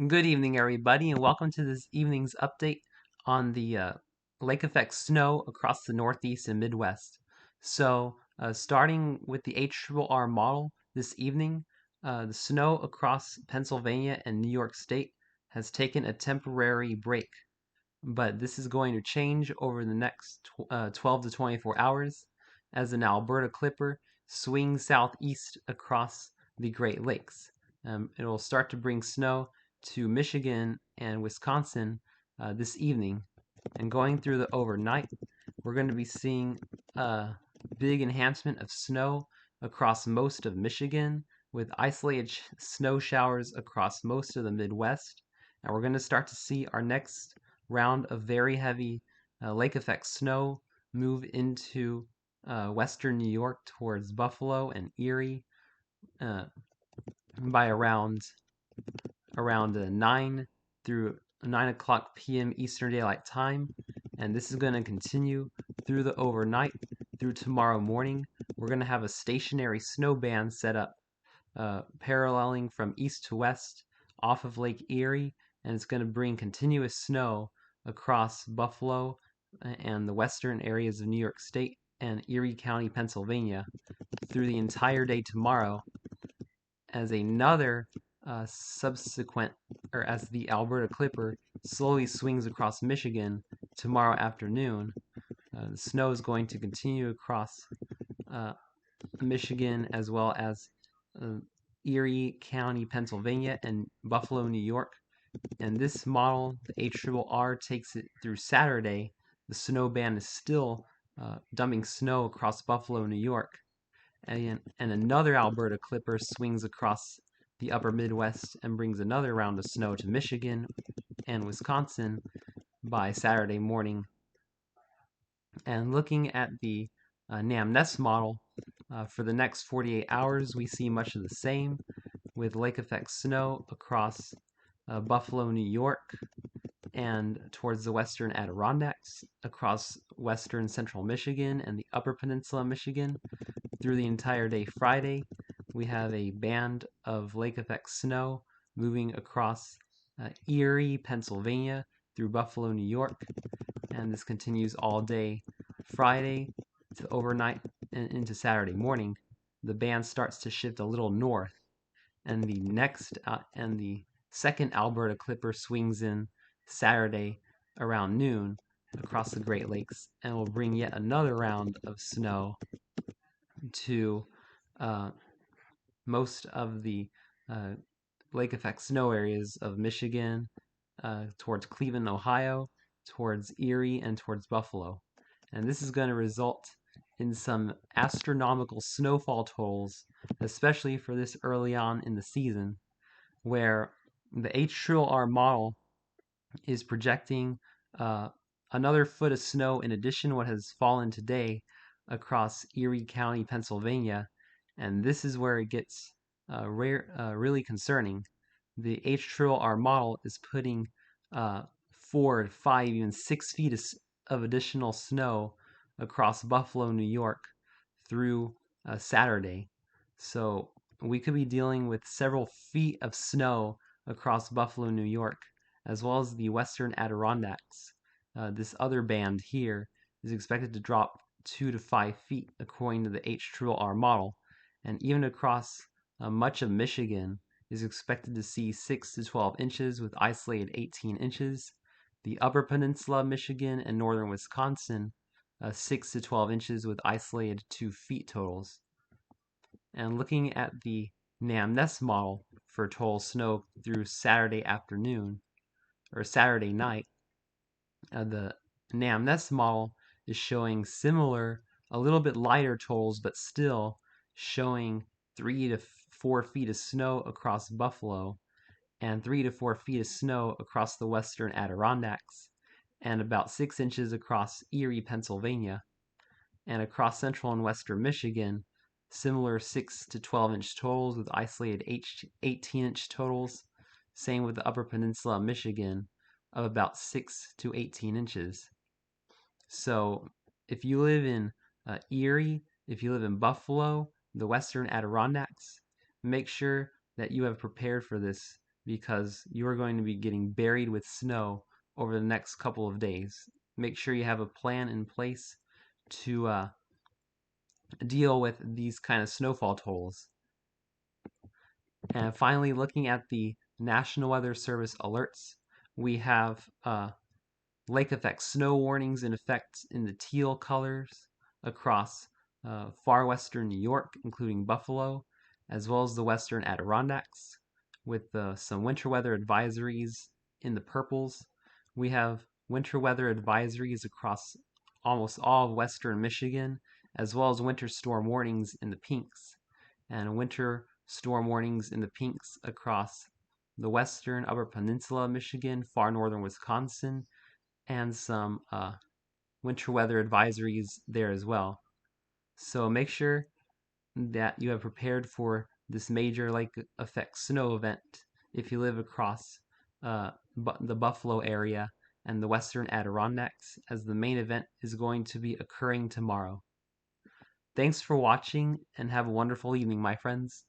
Good evening, everybody, and welcome to this evening's update on the lake effect snow across the Northeast and Midwest. Starting with the HRRR model this evening, the snow across Pennsylvania and New York State has taken a temporary break, but this is going to change over the next 12 to 24 hours as an Alberta Clipper swings southeast across the Great Lakes. It will start to bring snow to Michigan and Wisconsin this evening. And going through the overnight, we're going to be seeing a big enhancement of snow across most of Michigan with isolated snow showers across most of the Midwest. And we're going to start to see our next round of very heavy lake effect snow move into western New York towards Buffalo and Erie by around 9 through 9 o'clock p.m. Eastern Daylight Time, and this is going to continue through the overnight through tomorrow morning. We're going to have a stationary snow band set up paralleling from east to west off of Lake Erie, and it's going to bring continuous snow across Buffalo and the western areas of New York State and Erie County, Pennsylvania through the entire day tomorrow as another subsequent, or as the Alberta Clipper slowly swings across Michigan tomorrow afternoon. The snow is going to continue across Michigan as well as Erie County, Pennsylvania, and Buffalo, New York. And this model, the HRRR, takes it through Saturday. The snow band is still dumping snow across Buffalo, New York. And another Alberta Clipper swings across the upper Midwest and brings another round of snow to Michigan and Wisconsin by Saturday morning. And looking at the NAM-NEST model, for the next 48 hours, we see much of the same with lake effect snow across Buffalo, New York, and towards the western Adirondacks, across western central Michigan and the upper peninsula Michigan. Through the entire day Friday, we have a band of lake effect snow moving across Erie, Pennsylvania, through Buffalo, New York, and this continues all day Friday to overnight and into Saturday morning. The band starts to shift a little north, and the second Alberta Clipper swings in Saturday around noon across the Great Lakes and will bring yet another round of snow to most of the lake effect snow areas of Michigan, towards Cleveland, Ohio, towards Erie, and towards Buffalo. And this is going to result in some astronomical snowfall totals, especially for this early on in the season, where the HRRR model is projecting another foot of snow in addition to what has fallen today across Erie County, Pennsylvania, and this is where it gets really concerning. The HRRR model is putting 4, 5, even 6 feet of additional snow across Buffalo, New York through Saturday. So we could be dealing with several feet of snow across Buffalo, New York, as well as the Western Adirondacks. This other band here is expected to drop 2 to 5 feet according to the HRRR model, and even across much of Michigan is expected to see 6 to 12 inches with isolated 18 inches. The upper peninsula of Michigan and northern Wisconsin, 6 to 12 inches with isolated 2 feet totals. And looking at the NAM-NEST model for total snow through Saturday afternoon or Saturday night, the NAM-NEST model is showing similar, a little bit lighter totals, but still showing 3 to 4 feet of snow across Buffalo and 3 to 4 feet of snow across the western Adirondacks and about 6 inches across Erie, Pennsylvania. And across central and western Michigan, similar 6 to 12 inch totals with isolated 18 inch totals. Same with the upper peninsula of Michigan of about 6 to 18 inches. So if you live in Erie, if you live in Buffalo, the western Adirondacks, make sure that you have prepared for this because you are going to be getting buried with snow over the next couple of days. Make sure you have a plan in place to deal with these kind of snowfall totals. And finally, looking at the National Weather Service alerts, we have lake effect snow warnings in effect in the teal colors across far western New York, including Buffalo, as well as the western Adirondacks, with some winter weather advisories in the purples. We have winter weather advisories across almost all of western Michigan, as well as winter storm warnings in the pinks, and winter storm warnings in the pinks across the western Upper Peninsula of Michigan, far northern Wisconsin, and some winter weather advisories there as well. So make sure that you have prepared for this major lake effect snow event if you live across the Buffalo area and the western Adirondacks, as the main event is going to be occurring tomorrow. Thanks for watching and have a wonderful evening, my friends.